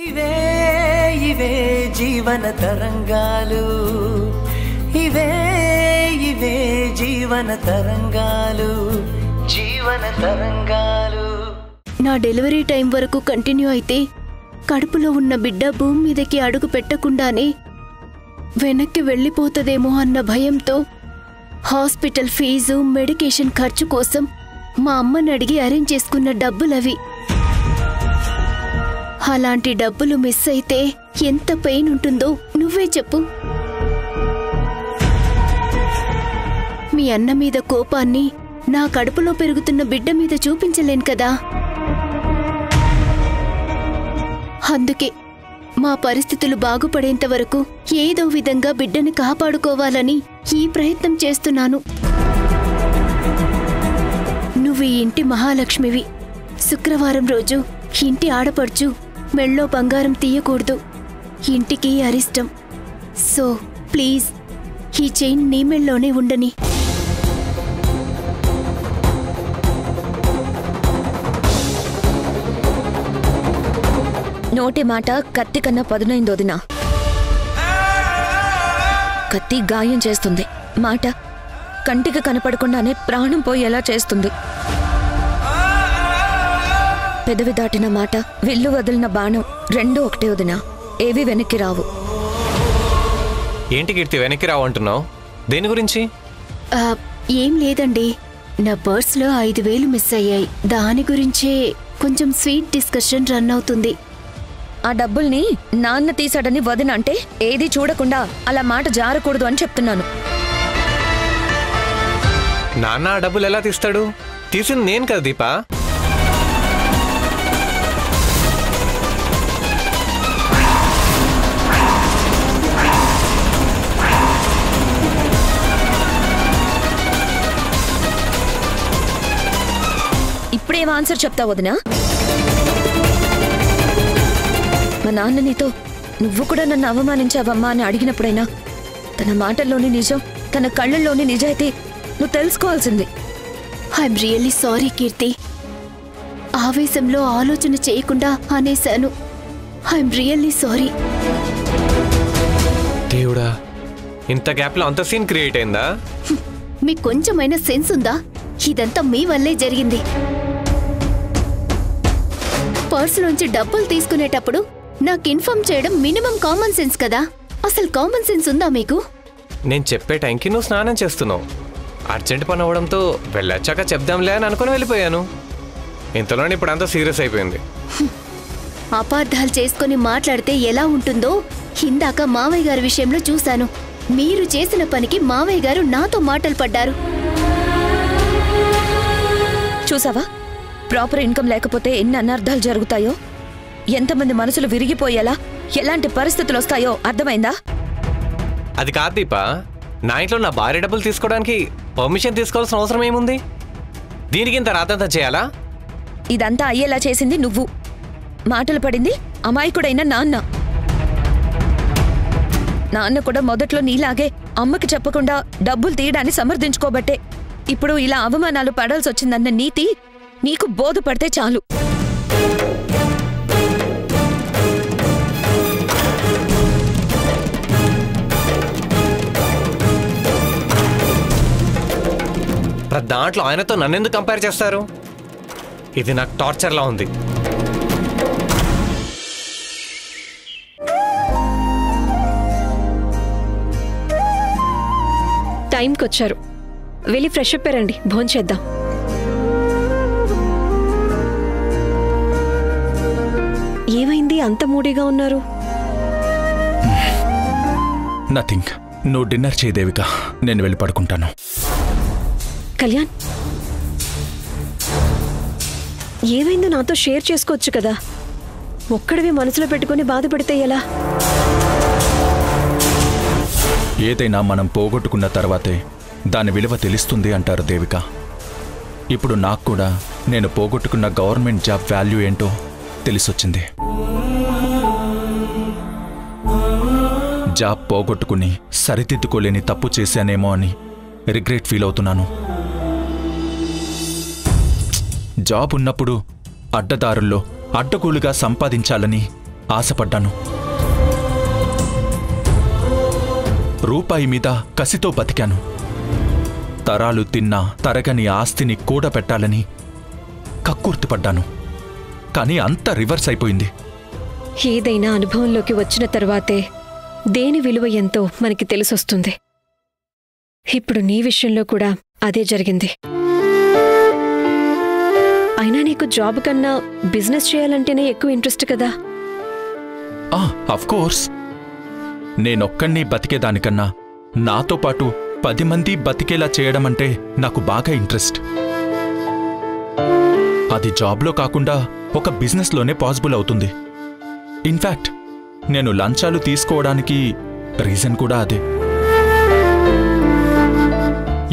ఇవే ఇవే జీవన తరంగాలు, ఇవే ఇవే జీవన తరంగాలు, జీవన తరంగాలు. నా డెలివరీ టైం వరకు కంటిన్యూ అయితే కడుపులో ఉన్న బిడ్డ భూమి మీదకి అడుగు పెట్టకుండానే వెనక్కి వెళ్ళిపోతుందేమో అన్న భయంతో హాస్పిటల్ ఫీజు, మెడికేషన్ ఖర్చు కోసం మా అమ్మని అడిగి అరేంజ్ చేసుకున్న డబ్బులవి. అలాంటి డబ్బులు మిస్ అయితే ఎంత పెయిన్ ఉంటుందో నువ్వే చెప్పు. మీ అన్న మీద కోపాన్ని నా కడుపులో పెరుగుతున్న బిడ్డ మీద చూపించలేను కదా. అందుకే మా పరిస్థితులు బాగుపడేంత వరకు ఏదో విధంగా బిడ్డని కాపాడుకోవాలని ఈ ప్రయత్నం చేస్తున్నాను. నువ్వు ఈ ఇంటి మహాలక్ష్మివి. శుక్రవారం రోజు ఇంటి ఆడపడుచు మెళ్ళో బంగారం తీయకూడదు, ఇంటికి అరిష్టం. సో ప్లీజ్ ఈ చైన్ నీ మెళ్ళలోనే ఉండని. నోటి మాట కత్తి కన్నా పదునైంది వదినా. కత్తి గాయం చేస్తుంది, మాట కంటికి కనపడకుండానే ప్రాణం పోయేలా చేస్తుంది. పెదవి దాటిన మాట, విల్లు వదిలిన బాణం రెండూ ఒకటే వదినా. ఏవి వెనక్కి రావు. ఏంటి కీర్తి వెనక్కి రావు అంటున్నావు? దేని గురించి? ఏం లేదండి, నా పర్స్లో 5,000 మిస్ అయ్యాయి. దాని గురించే కొంచెం స్వీట్ డిస్కషన్ రన్ అవుతుంది. ఆ డబ్బుల్ని నాన్న తీసాడని వదిన అంటే ఏది చూడకుండా అలా మాట జారకూడదు అని చెప్తున్నాను. నాన్న ఆ డబ్బులు ఎలా తీస్తాడు? తీసింది నేను కదా దీపా. ఇప్పుడేం ఆన్సర్ చెప్తావు వదినా? మా నాన్న నీతో నువ్వు కూడా నన్ను అవమానించావమ్మా అని అడిగినప్పుడైనా తన మాటల్లోని నిజం, తన కళ్ళల్లోని నిజాయితీ నువ్వు తెలుసుకోవాల్సింది. ఐఎమ్ రియల్లీ సారీ కీర్తి. ఆవేశంలో ఆలోచన చేయకుండా అనేశాను. I'm really sorry. దేవుడా, ఇంత గ్యాప్లో అంత సీన్ క్రియేట్ అయిందా? మీకు కొంచెమైనా సెన్స్ ఉందా? ఇదంతా మీ వల్లే జరిగింది. పర్సులోంచి డబ్బులు తీసుకునేటప్పుడు నాకు ఇన్ఫార్మ్ చేయడం మినిమం కామన్ సెన్స్ కదా. అసలు కామన్ సెన్స్ ఉందా మీకు? నేను చెప్పే టైంకి నువ్వు స్నానం చేస్తున్నావు. అర్జెంట్ పని అవ్వడంతో వెళ్ళొచ్చాక చెప్దాంలే అని అనుకుని వెళ్ళిపోయాను. ఇంతలోనే ఇప్పుడు అంతా సీరియస్ అయిపోయింది. అపార్థాలు చేసుకుని మాట్లాడితే ఎలా ఉంటుందో ఇందాక మావయ్య గారి విషయంలో చూశాను. మీరు చేసిన పనికి మావయ్య గారు నాతో మాటలు పడ్డారు. చూసావా, ప్రాపర్ ఇన్కమ్ లేకపోతే ఎన్ని అనర్థాలు జరుగుతాయో, ఎంతమంది మనసులు విరిగిపోయేలా ఎలాంటి పరిస్థితులు వస్తాయో అర్థమైందా? అది కాదు దీపా, నా ఇంట్లో నా భార్య డబ్బులు తీసుకోవడానికి పర్మిషన్ తీసుకోవాల్సిన అవసరం ఏముంది? దీనికి ఇంత రాతంతా చేయాలా? ఇదంతా అయ్యేలా చేసింది నువ్వు. మాటలు పడింది అమాయకుడైన నాన్న. నాన్న కూడా మొదట్లో నీలాగే అమ్మకి చెప్పకుండా డబ్బులు తీయడాన్ని సమర్థించుకోబట్టే ఇప్పుడు ఇలా అవమానాలు పడాల్సి వచ్చిందన్న నీతి నీకు బోధపడితే చాలు. దాంట్లో ఆయనతో నన్నెందుకు కంపేర్ చేస్తారు? ఇది నాకు టార్చర్లా ఉంది. టైంకి వచ్చారు, వెళ్ళి ఫ్రెష్ అప్ అయ్యారండి, భోంచేద్దాం. ఏమైంది అంత మూడీగా ఉన్నారు? నథింగ్. నువ్వు డిన్నర్ చేయదేవిక, నేను వెళ్ళి పడుకుంటాను. కళ్యాణ్, ఏమైందో నాతో షేర్ చేసుకోవచ్చు కదా. ఒక్కడివి మనసులో పెట్టుకుని బాధపడితే ఎలా? ఏదైనా మనం పోగొట్టుకున్న తర్వాతే దాని విలువ తెలుస్తుంది అంటారు దేవిక. ఇప్పుడు నాకు కూడా నేను పోగొట్టుకున్న గవర్నమెంట్ జాబ్ వాల్యూ ఏంటో తెలిసొచ్చింది. జాబ్ పోగొట్టుకుని సరిదిద్దుకోలేని తప్పు చేశానేమో అని రిగ్రెట్ ఫీల్ అవుతున్నాను. జాబ్ ఉన్నప్పుడు అడ్డదారుల్లో అడ్డగోలుగా సంపాదించాలని ఆశపడ్డాను. రూపాయి మీద కసితో బతికాను. తరాలు తిన్నా తరగని ఆస్తిని కూడబెట్టాలని కక్కుర్తిపడ్డాను. కానీ అంత రివర్స్ అయిపోయింది. ఏదైనా అనుభవంలోకి వచ్చిన తర్వాతే దేని విలువ ఎంతో మనకి తెలిసొస్తుంది. ఇప్పుడు నీ విషయంలో కూడా అదే జరిగింది. అయినా నీకు జాబ్ కన్నా బిజినెస్ చేయాలంటేనే ఎక్కువ ఇంట్రెస్ట్ కదా? అఫ్కోర్స్. నేనొక్కడిని బతికేదానికన్నా నాతో పాటు 10 మంది బతికేలా చేయడమంటే నాకు బాగా ఇంట్రెస్ట్. అది జాబ్లో కాకుండా ఒక బిజినెస్లోనే పాసిబుల్ అవుతుంది. ఇన్ఫ్యాక్ట్ నేను లంచాలు తీసుకోవడానికి రీజన్ కూడా అదే.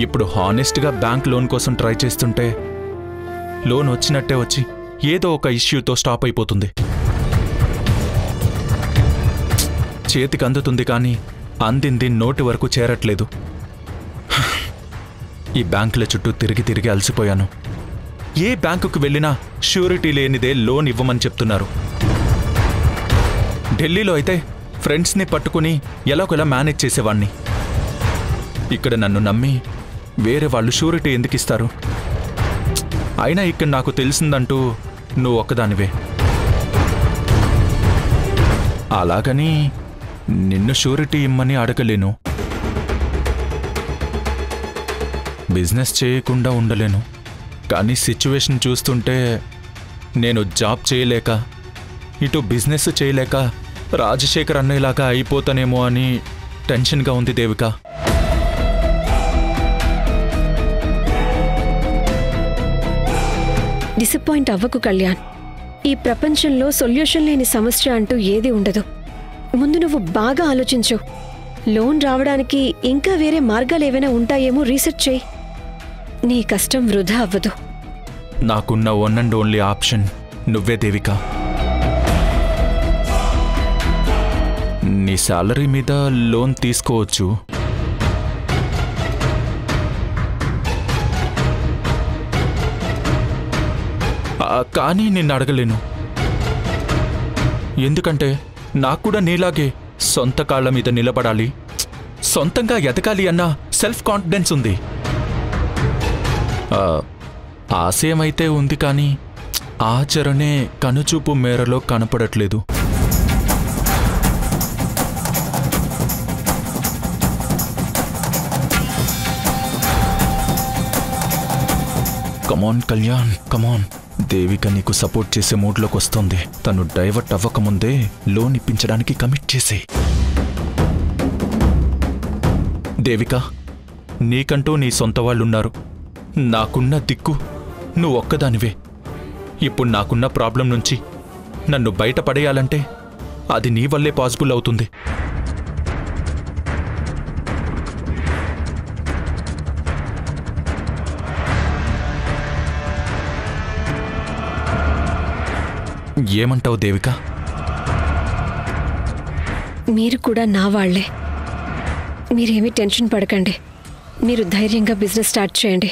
ఇప్పుడు హానెస్ట్గా బ్యాంక్ లోన్ కోసం ట్రై చేస్తుంటే లోన్ వచ్చినట్టే వచ్చి ఏదో ఒక ఇష్యూతో స్టాప్ అయిపోతుంది. చేతికి అందుతుంది కానీ అందింది నోటి వరకు చేరట్లేదు. ఈ బ్యాంకుల చుట్టూ తిరిగి తిరిగి అలసిపోయాను. ఏ బ్యాంకుకు వెళ్ళినా ష్యూరిటీ లేనిదే లోన్ ఇవ్వమని చెప్తున్నారు. ఢిల్లీలో అయితే ఫ్రెండ్స్ని పట్టుకుని ఎలాగోలా మేనేజ్ చేసేవాణ్ణి. ఇక్కడ నన్ను నమ్మి వేరే వాళ్ళు షూరిటీ ఎందుకు ఇస్తారు? అయినా ఇక్కడ నాకు తెలిసిందంటూ నువ్వు ఒక్కదానివే. అలాగని నిన్ను షూరిటీ ఇమ్మని అడగలేను. బిజినెస్ చేయకుండా ఉండలేను. కానీ సిచ్యువేషన్ చూస్తుంటే నేను జాబ్ చేయలేక ఇటు బిజినెస్ చేయలేక రాజశేఖర్ అన్నయ్యలాగా అయిపోతానేమో అని టెన్షన్గా ఉంది దేవిక. డిసప్పాయింట్ అవ్వకు కళ్యాణ్. ఈ ప్రపంచంలో సొల్యూషన్ లేని సమస్య అంటూ ఏది ఉండదు. ముందు నువ్వు బాగా ఆలోచించు. లోన్ రావడానికి ఇంకా వేరే మార్గాలు ఏవైనా ఉంటాయేమో రీసెర్చ్ చేయి. నీ కష్టం వృధా అవ్వదు. నాకున్న వన్ అండ్ ఓన్లీ ఆప్షన్ నువ్వే దేవిక. నీ శాలరీ మీద లోన్ తీసుకోవచ్చు. కానీ నిన్ను అడగలేను. ఎందుకంటే నాకు కూడా నీలాగే సొంత కాళ్ళ మీద నిలబడాలి, సొంతంగా ఎదగాలి అన్న సెల్ఫ్ కాన్ఫిడెన్స్ ఉంది. ఆశయమైతే ఉంది కానీ ఆచరణే కనుచూపు మేరలో కనపడట్లేదు. కమాన్ కళ్యాణ్, కమాన్. దేవిక నీకు సపోర్ట్ చేసే మూడ్లోకి వస్తుంది. తను డైవర్ట్ అవ్వకముందే లోన్ ఇప్పించడానికి కమిట్ చేసే. దేవిక, నీకంటూ నీ సొంత వాళ్ళున్నారు. నాకున్న దిక్కు నువ్వు ఒక్కదానివే. ఇప్పుడు నాకున్న ప్రాబ్లం నుంచి నన్ను బయటపడేయాలంటే అది నీ వల్లే పాసిబుల్ అవుతుంది. ఏమంటావు దేవిక? మీరు కూడా నా వాళ్లే. మీరేమీ టెన్షన్ పడకండి. మీరు ధైర్యంగా బిజినెస్ స్టార్ట్ చేయండి.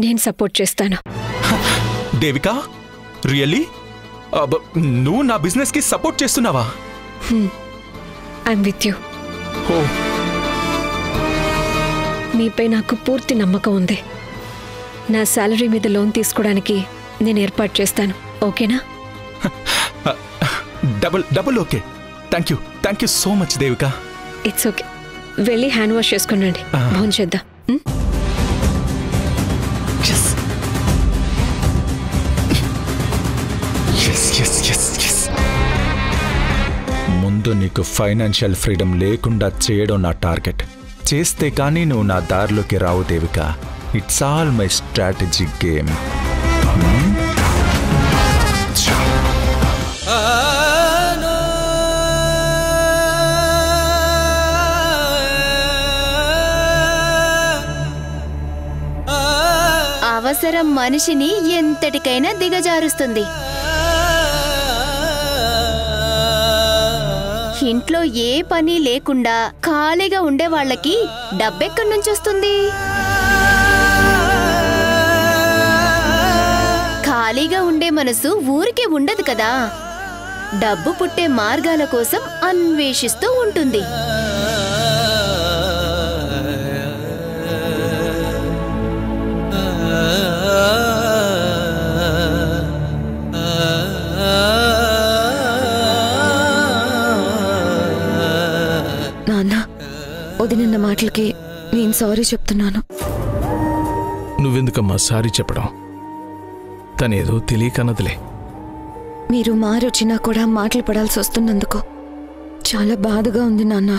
నేను సపోర్ట్ చేస్తాను. దేవిక, రియల్లీ? నువ్వు నా బిజినెస్కి సపోర్ట్ చేస్తున్నావా? I'm with you. మీపై నాకు పూర్తి నమ్మకం ఉంది. నా శాలరీ మీద లోన్ తీసుకోవడానికి నేను ఏర్పాటు చేస్తాను. ఓకేనా? Double okay. Thank you so much Devika. It's okay. వెళ్ళి హ్యాండ్ వాష్ చేసుకునండి. భోజనం చేద్దాం. ముందు నీకు ఫైనాన్షియల్ ఫ్రీడమ్ లేకుండా చేయడం నా టార్గెట్. చేస్తే కానీ నువ్వు నా దారిలోకి రావు Devika. It's all my strategic game. అవసరం మనిషిని ఎంతటికైనా దిగజారుస్తుంది. ఇంట్లో ఏ పని లేకుండా ఖాళీగా ఉండే వాళ్ళకి డబ్బెక్కడి నుంచి వస్తుంది? ఖాళీగా ఉండే మనసు ఊరికే ఉండదు కదా. డబ్బు పుట్టే మార్గాల కోసం అన్వేషిస్తూ ఉంటుంది. నాన్న, వదినన్న మాటలకి నేను సారీ చెప్తున్నాను. నువ్వెందుకమ్మా సారీ చెప్పడం? తనేదో తెలియకన్నదిలే. మీరు మారొచ్చినా కూడా మాటలు పడాల్సి వస్తున్నందుకు చాలా బాధగా ఉంది నాన్న.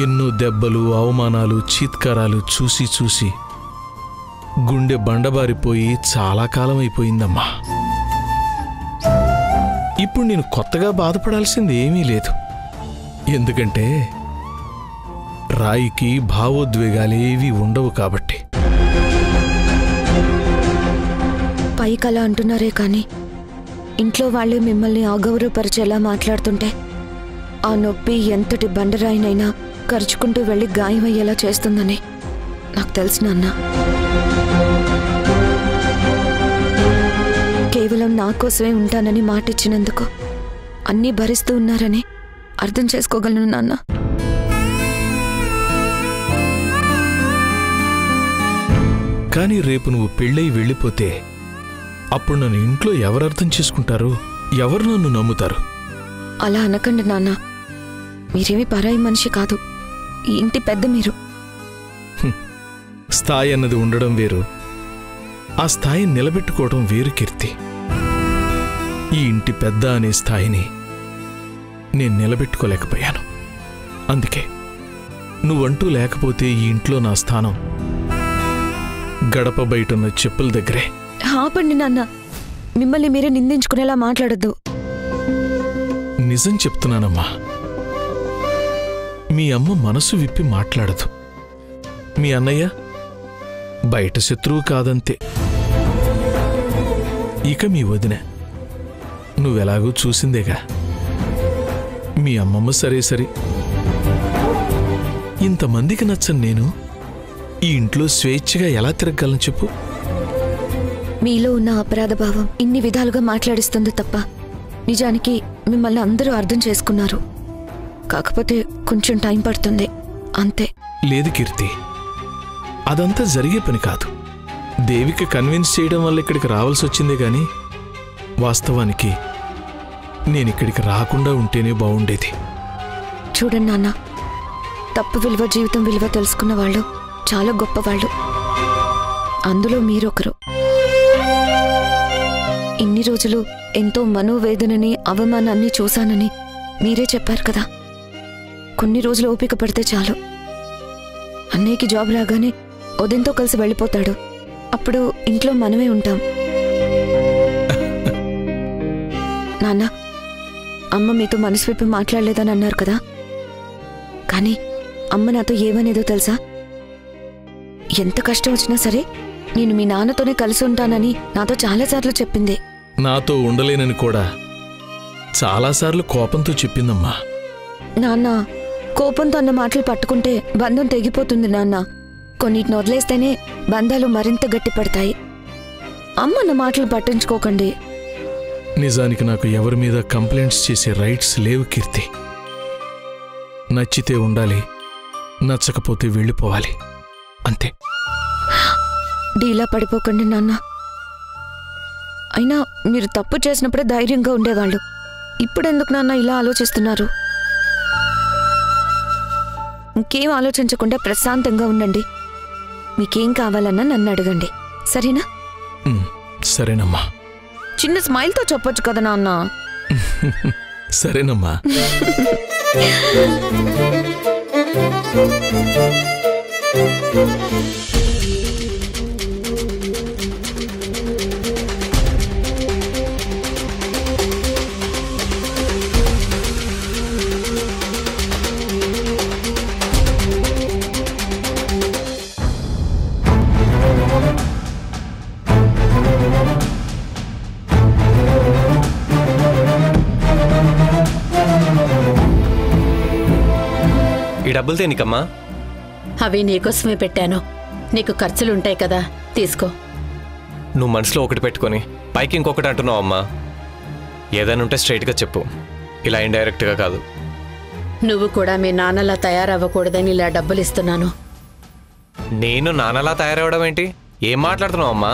ఎన్నో దెబ్బలు, అవమానాలు, చీత్కారాలు చూసి చూసి గుండె బండబారిపోయి చాలా కాలం అయిపోయిందమ్మా. ఇప్పుడు నేను కొత్తగా బాధపడాల్సింది ఏమీ లేదు. ఎందుకంటే రాయికి భావోద్వేగాలేవీ ఉండవు కాబట్టి. పైకలా అంటున్నారే కానీ ఇంట్లో వాళ్ళే మిమ్మల్ని అగౌరవపరిచేలా మాట్లాడుతుంటే ఆ నొప్పి ఎంతటి బండరాయినైనా కరుచుకుంటూ వెళ్ళి గాయమయ్యేలా చేస్తుందని నాకు తెలుసు నాన్న. కేవలం నా కోసమే ఉంటానని మాటిచ్చినందుకు అన్నీ భరిస్తూ ఉన్నారని అర్థం చేసుకోగలను నాన్న. కానీ రేపు నువ్వు పెళ్ళై వెళ్ళిపోతే అప్పుడు నన్ను ఇంట్లో ఎవరు అర్థం చేసుకుంటారు? ఎవరు నన్ను నమ్ముతారు? అలా అనకండి నాన్న. మీరేమీ పరాయి మనిషి కాదు, ఈ ఇంటి పెద్ద మీరు. స్థాయి అన్నది ఉండడం వేరు, ఆ స్థాయిని నిలబెట్టుకోవడం వేరు కీర్తి. ఈ ఇంటి పెద్ద అనే స్థాయిని నేను నిలబెట్టుకోలేకపోయాను. అందుకే నువ్వంటూ లేకపోతే ఈ ఇంట్లో నా స్థానం గడప బయటున్న చెప్పుల దగ్గరే. ఆపండి నాన్న, మిమ్మల్ని మీరే నిందించుకునేలా మాట్లాడద్దు. నిజం చెప్తున్నానమ్మా. మీ అమ్మ మనసు విప్పి మాట్లాడదు. మీ అన్నయ్య బయట శత్రువు కాదంతే. ఇక మీ వదిన నువ్వెలాగూ చూసిందేగా. మీ అమ్మమ్మ సరే సరే. ఇంతమందికి నచ్చని నేను ఈ ఇంట్లో స్వేచ్ఛగా ఎలా తిరగలను చెప్పు? మీలో ఉన్న అపరాధ భావం ఇన్ని విధాలుగా మాట్లాడిస్తుంది తప్ప నిజానికి మిమ్మల్ని అందరూ అర్థం చేసుకున్నారు. కాకపోతే కొంచెం టైం పడుతుంది అంతే. లేదు కీర్తి, అదంతా జరిగే పని కాదు. దేవికి కన్విన్స్ చేయడం వల్ల ఇక్కడికి రావాల్సి వచ్చిందే గాని వాస్తవానికి నేనిక్కడికి రాకుండా ఉంటేనే బాగుండేది. చూడండి నాన్న, తప్పు విలువ, జీవితం విలువ తెలుసుకున్న వాళ్ళు చాలా గొప్పవాళ్ళు. అందులో మీరొకరు. ఇన్ని రోజులు ఎంతో మనోవేదనని, అవమానాన్ని చూశానని మీరే చెప్పారు కదా. కొన్ని రోజులు ఓపిక పడితే చాలు. అన్నయ్యకి జాబ్ రాగానే ఉదయంతో కలిసి వెళ్ళిపోతాడు. అప్పుడు ఇంట్లో మనమే ఉంటాం. నాన్న, అమ్మ మీతో మనసు విప్పి మాట్లాడలేదని అన్నారు కదా. కానీ అమ్మ నాతో ఏమనేదో తెలుసా? ఎంత కష్టం వచ్చినా సరే నేను మీ నాన్నతోనే కలిసి ఉంటానని నాతో చాలాసార్లు చెప్పింది. నాతో ఉండలేనని కూడా చాలాసార్లు కోపంతో చెప్పిందమ్మా. నాన్న, కోపంతో అన్న మాటలు పట్టుకుంటే బంధం తెగిపోతుంది నాన్న. కొన్నిటిని వదిలేస్తేనే బంధాలు మరింత గట్టిపడతాయి. అమ్మ అన్న మాటలు పట్టించుకోకండి. నిజానికి నాకు ఎవరి మీద కంప్లైంట్స్ చేసే రైట్స్ లేవు కీర్తి. నచ్చితే ఉండాలి, నచ్చకపోతే వెళ్ళిపోవాలి, అంతే. డీలా పడిపోకండి నాన్న. అయినా మీరు తప్పు చేసినప్పుడే ధైర్యంగా ఉండేవాళ్ళు. ఇప్పుడెందుకు నాన్న ఇలా ఆలోచిస్తున్నారు? ఇంకేం ఆలోచించకుండా ప్రశాంతంగా ఉండండి. మీకేం కావాలన్నా నన్ను అడగండి, సరేనా? సరేనమ్మా. చిన్న స్మైల్తో చెప్పొచ్చు కదా నాన్న. సరేనమ్మా. ఈ డబ్బులు దేనికమ్మా? అవి నీకోసమే పెట్టాను. నీకు ఖర్చులుంటాయి కదా, తీసుకో. నువ్వు మనసులో ఒకటి పెట్టుకొని పైకి ఇంకొకటి అంటున్నావు అమ్మా. ఏదైనా ఉంటే స్ట్రైట్గా చెప్పు, ఇలా ఇండైరెక్ట్గా కాదు. నువ్వు కూడా మీ నాన్నలా తయారవ్వకూడదని ఇలా డబ్బులు ఇస్తున్నాను. నేను నాన్నలా తయారవడం ఏంటి? ఏం మాట్లాడుతున్నావు అమ్మా?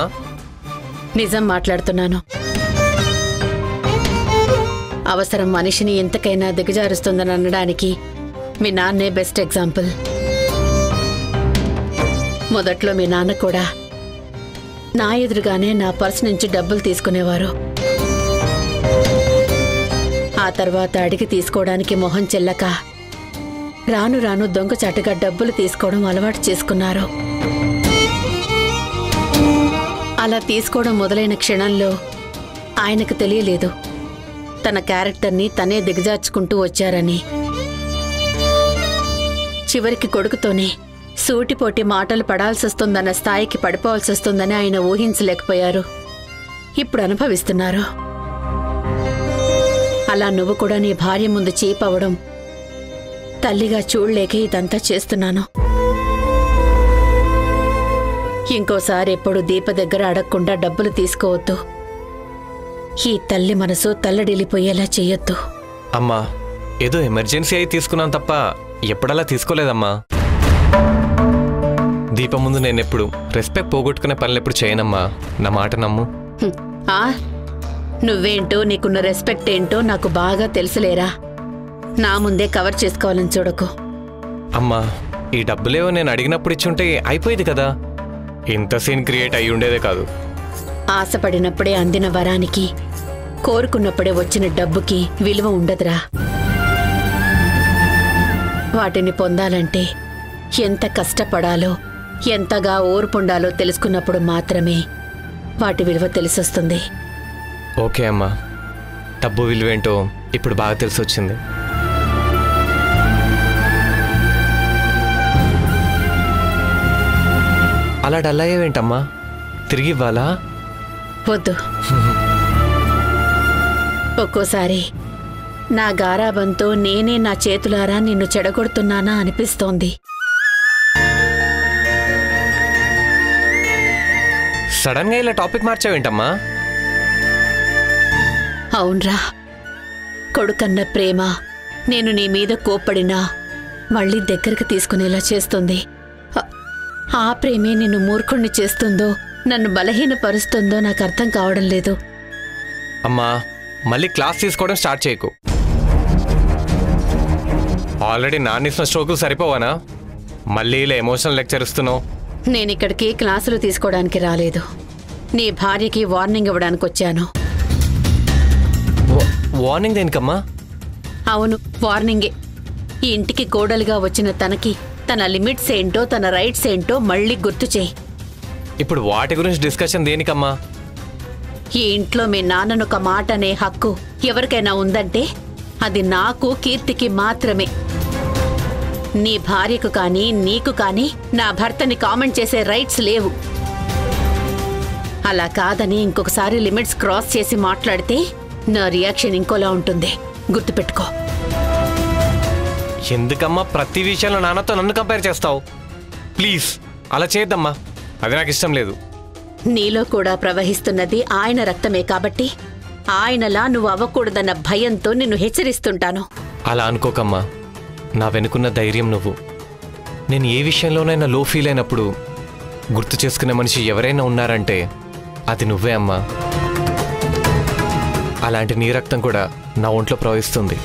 నిజం మాట్లాడుతున్నాను. అవసరం మనిషిని ఎంతకైనా దిగజారుస్తుందని అనడానికి మీ నాన్నే బెస్ట్ ఎగ్జాంపుల్. మొదట్లో మీ నాన్న కూడా నా ఎదురుగానే నా పర్స్ నుంచి డబ్బులు తీసుకునేవారు. ఆ తర్వాత అడిగి తీసుకోవడానికి మొహం చెల్లక రాను రాను దొంగచాటుగా డబ్బులు తీసుకోవడం అలవాటు చేసుకున్నారు. అలా తీసుకోవడం మొదలైన క్షణంలో ఆయనకు తెలియలేదు తన క్యారెక్టర్ని తనే దిగజార్చుకుంటూ వచ్చారని. చివరికి కొడుకుతోనే సూటిపోటి మాటలు పడాల్సొస్తుందన్న స్థాయికి పడిపోవాల్సొస్తుందని ఆయన ఊహించలేకపోయారు. ఇప్పుడు అనుభవిస్తున్నారు. అలా నువ్వు కూడా నీ భార్య ముందు చీపవడం తల్లిగా చూడలేక ఇదంతా చేస్తున్నాను. ఇంకోసారి ఎప్పుడు దీప దగ్గర అడగకుండా డబ్బులు తీసుకోవద్దు. ఈ తల్లి మనసు తల్లడిల్లిపోయేలా చెయ్యొద్దు. అమ్మా, ఏదో ఎమర్జెన్సీ అయి తీసుకున్నాను తప్ప ఎప్పుడలా తీసుకోలేదమ్మా. దీపం ముందు నేనెప్పుడు రెస్పెక్ట్ పోగొట్టుకునే పనులు ఎప్పుడు చేయనమ్మా. నా మాట నమ్ము. నువ్వేంటో నీకున్న రెస్పెక్ట్ ఏంటో నాకు బాగా తెలుసులేరా. నా ముందే కవర్ చేసుకోవాలని చూడకు. అమ్మా, ఈ డబ్బులేవో నేను అడిగినప్పుడు ఇచ్చుంటే అయిపోయేది కదా. ఇంత సీన్ క్రియేట్ అయ్యి ఉండేదే కాదు. ఆశపడినప్పుడే అందిన వరానికి, కోరుకున్నప్పుడే వచ్చిన డబ్బుకి విలువ ఉండదురా. వాటిని పొందాలంటే ఎంత కష్టపడాలో, ఎంతగా ఓర్పుండాలో తెలుసుకున్నప్పుడు మాత్రమే వాటి విలువ తెలిసొస్తుంది. ఓకే అమ్మా, డబ్బు విలువేంటో ఇప్పుడు బాగా తెలిసొచ్చింది. అలా డల్ అయ్యేవేంటమ్మా? తిరిగి ఇవ్వాలా? వద్దు. ఒక్కోసారి నా గారాబంతో నేనే నా చేతులారా నిన్ను చెడగొడుతున్నానా అనిపిస్తోంది. సడన్ గా ఇలా టాపిక్ మార్చావేంటమ్మా? అవునరా, కొడుకన్న ప్రేమ నేను నీ మీద కోప్పడినా మళ్ళీ దగ్గరకు తీసుకునేలా చేస్తుంది. ఆ ప్రేమే నిన్ను మూర్ఖుణ్ణి చేస్తుందో, నన్ను బలహీనపరుస్తుందో నాకు అర్థం కావడం లేదు. అమ్మా, మళ్ళీ క్లాస్ తీసుకోవడం స్టార్ట్ చేయకు. ఆల్రెడీ నాన్నిసిన స్ట్రోకులు సరిపోవానా? మళ్ళీ ఇలా ఎమోషనల్ లెక్చర్ ఇస్తున్నావు. నేనిక్కడికి క్లాసులు తీసుకోవడానికి రాలేదు. నీ భార్యకి వార్నింగ్ ఇవ్వడానికి వచ్చాను. వార్నింగ్ దేనికమ్మా? అవును, వార్నింగే. ఈ ఇంటికి కోడలుగా వచ్చిన తనకి తన లిమిట్స్ ఏంటో, తన రైట్స్ ఏంటో మళ్ళీ గుర్తు చేయి. ఇప్పుడు వాటి గురించి డిస్కషన్ దేనికమ్మా? ఈ ఇంట్లో మీ నాన్ననొక మాట అనే హక్కు ఎవరికైనా ఉందంటే అది నాకు, కీర్తికి మాత్రమే. నీ భార్యకు కానీ నీకు కానీ నా భర్తని కామెంట్ చేసే రైట్స్ లేవు. అలా కాదని ఇంకొకసారి లిమిట్స్ క్రాస్ చేసి మాట్లాడితే నా రియాక్షన్ ఇంకోలా ఉంటుంది. గుర్తుపెట్టుకో. ఎందుకమ్మా ప్రతి విషయంలో నాన్నతో నన్ను కంపేర్ చేస్తావు? ప్లీజ్ అలా చేయద్దమ్మా, అది నాకు ఇష్టం లేదు. నీలో కూడా ప్రవహిస్తున్నది ఆయన రక్తమే కాబట్టి ఆయనలా నువ్వు అవ్వకూడదన్న భయంతో నిన్ను హెచ్చరిస్తుంటాను. అలా అనుకోకమ్మా, నా వెనుకున్న ధైర్యం నువ్వు. నేను ఏ విషయంలోనైనా లో ఫీల్ అయినప్పుడు గుర్తు చేసుకునే మనిషి ఎవరైనా ఉన్నారంటే అది నువ్వే అమ్మా. అలాంటి నీ రక్తం కూడా నా ఒంట్లో ప్రవహిస్తుంది.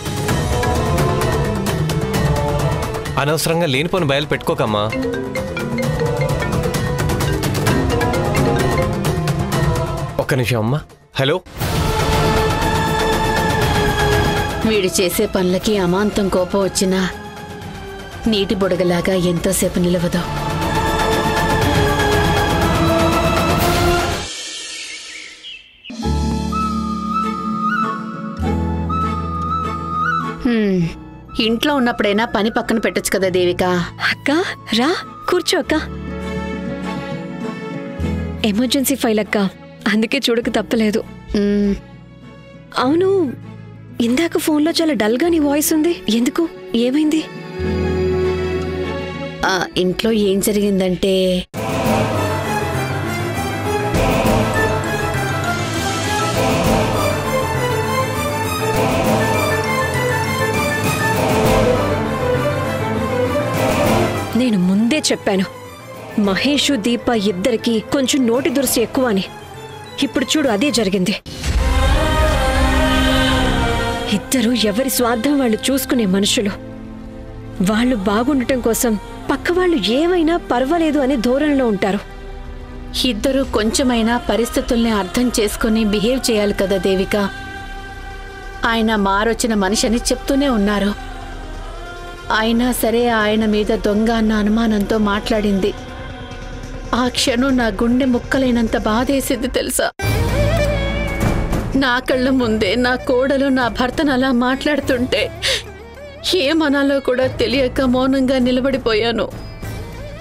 అనవసరంగా లేనిపోని బయలు పెట్టుకోకమ్మా. ఒక్క నిమిషం అమ్మా. హలో. వీడు చేసే పనులకి అమాంతం కోపం వచ్చినా నీటి బుడగలాగా ఎంతోసేపు నిలవదు. ఇంట్లో ఉన్నప్పుడైనా పని పక్కన పెట్టొచ్చు కదా దేవిక. అక్క రా కూర్చో అక్క. ఎమర్జెన్సీ ఫైల్ అక్క, అందుకే చూడక తప్పలేదు. అవును, ఇందాక ఫోన్లో చాలా డల్గా నీ వాయిస్ ఉంది. ఎందుకు? ఏమైంది? ఇంట్లో ఏం జరిగిందంటే నేను ముందే చెప్పాను, మహేషు దీప ఇద్దరికి కొంచెం నోటి దురుసు ఎక్కువ అని. ఇప్పుడు చూడు అదే జరిగింది. ఇద్దరు ఎవరి స్వార్థం వాళ్ళు చూసుకునే మనుషులు. వాళ్ళు బాగుండటం కోసం పక్కవాళ్ళు ఏమైనా పర్వాలేదు అనే ధోరణిలో ఉంటారు. ఇద్దరు కొంచెమైనా పరిస్థితుల్ని అర్థం చేసుకుని బిహేవ్ చేయాలి కదా దేవిక. ఆయన మారొచ్చిన మనిషి అని చెప్తూనే ఉన్నారు. అయినా సరే ఆయన మీద దొంగ అన్న అనుమానంతో మాట్లాడింది. ఆ క్షణం నా గుండె ముక్కలైనంత బాధేసింది తెలుసా. నా కళ్ళ ముందే నా కోడలు నా భర్తను అలా మాట్లాడుతుంటే ఏమనాలో కూడా తెలియక మౌనంగా నిలబడిపోయాను.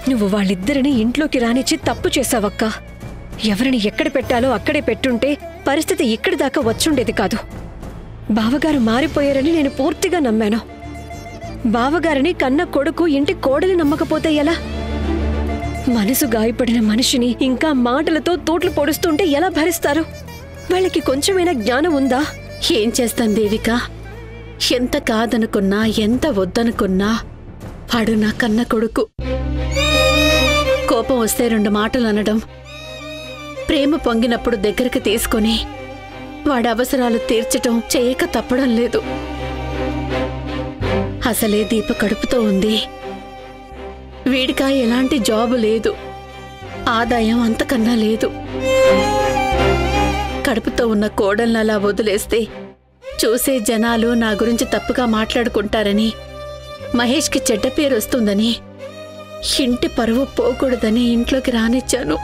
నువ్వు వాళ్ళిద్దరిని ఇంట్లోకి రానిచ్చి తప్పు చేశావక్క. ఎవరిని ఎక్కడ పెట్టాలో అక్కడే పెట్టుంటే పరిస్థితి ఇక్కడి దాకా వచ్చుండేది కాదు. బావగారు మారిపోయారని నేను పూర్తిగా నమ్మాను. బావగారిని కన్న కొడుకు ఇంటి కోడలి నమ్మకపోతే ఎలా? మనసు గాయపడిన మనిషిని ఇంకా మాటలతో తోట్లు పొడుస్తుంటే ఎలా భరిస్తారు? వాళ్ళకి కొంచెమైనా జ్ఞానం ఉందా? ఏం చేస్తాం దేవిక, ఎంత కాదనుకున్నా ఎంత వద్దనుకున్నా వాడు నా కన్న కొడుకు. కోపం వస్తే 2 మాటలు అనడం, ప్రేమ పొంగినప్పుడు దగ్గరికి తీసుకొని వాడి అవసరాలు తీర్చటం చేయక తప్పడం లేదు. అసలే దీప కడుపుతో ఉంది. వీడికా ఎలాంటి జాబు లేదు, ఆదాయం అంతకన్నా లేదు. కడుపుతో ఉన్న కోడల్ని అలా వదిలేస్తే చూసే జనాలు నా గురించి తప్పుగా మాట్లాడుకుంటారని, మహేష్కి చెడ్డ పేరు వస్తుందని, ఇంటి పరువు పోకూడదని ఇంట్లోకి రానిచ్చాను.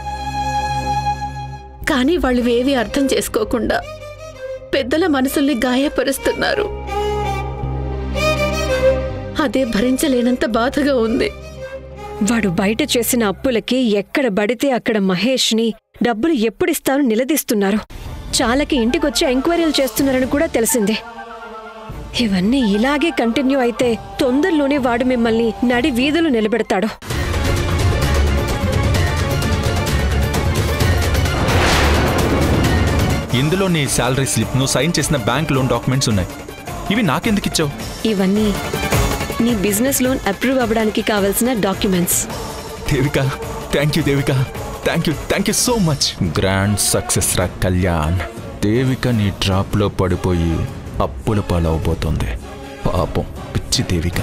కానీ వాళ్ళు ఏవీ అర్థం చేసుకోకుండా పెద్దల మనసుల్ని గాయపరుస్తున్నారు. అదే భరించలేనంత బాధగా ఉంది. వాడు బయట చేసిన అప్పులకి ఎక్కడ పడితే అక్కడ మహేష్ని డబ్బులు ఎప్పుడిస్తారో నిలదీస్తున్నారు. చాలాకి ఇంటికొచ్చి ఎంక్వైరీలు చేస్తున్నారని కూడా తెలిసిందే. ఇవన్నీ ఇలాగే కంటిన్యూ అయితే తొందరలోనే వాడు మిమ్మల్ని నడి వీధులు నిలబెడతాడు. ఇందులో నీ శాలరీ స్లిప్, నువ్వు సైన్ చేసిన బ్యాంక్ లోన్ డాక్యుమెంట్స్ ఉన్నాయి. ఇవి నాకెందుకు ఇచ్చావు? ఇవన్నీ నీ బిజినెస్ లోన్ అప్రూవ్ అవ్వడానికి కావాల్సిన documents. Devika, thank you Devika, thank you so much. Grand success రా కళ్యాణ్. దేవిక నీ ట్రాప్లో పడిపోయి అప్పుల పాలవబోతోంది. పాపం పిచ్చి దేవిక.